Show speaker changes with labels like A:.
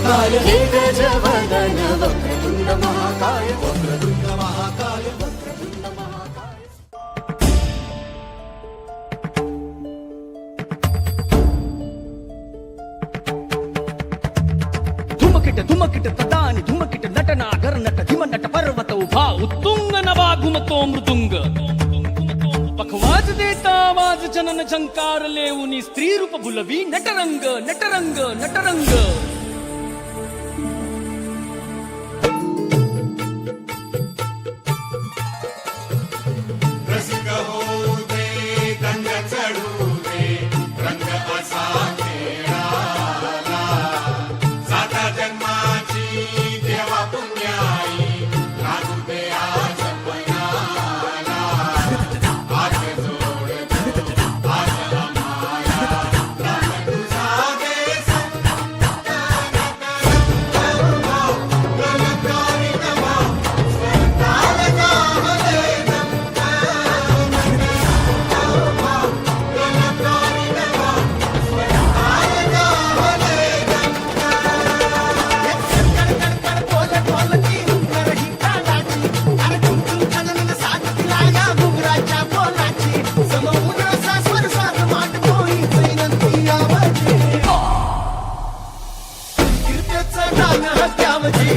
A: महाकाय हे गजवदन वक्रतुंड महाकाय वक्रतुंड महाकाय वक्रतुंड महाकाय.
B: धुमकिट तदानी धुमकिट नटनागर नट धिमनट पर्वत उभा उत्तुंग नवा घुमतो मृदुंग. पखवाज देता आवाज जनन झंकार लेऊनी स्त्री रूप भुलवी नटरंग नटरंग नटरंग.
C: रसिक होऊ दे रंग चढू दे रंग असा खेळाला साता जन्माची देवा पुण्याई लागू दे आज पणाला. हात जोड आज आम्हाला रंग तुझा दे
A: कीर्तेचं गाणं त्यावजी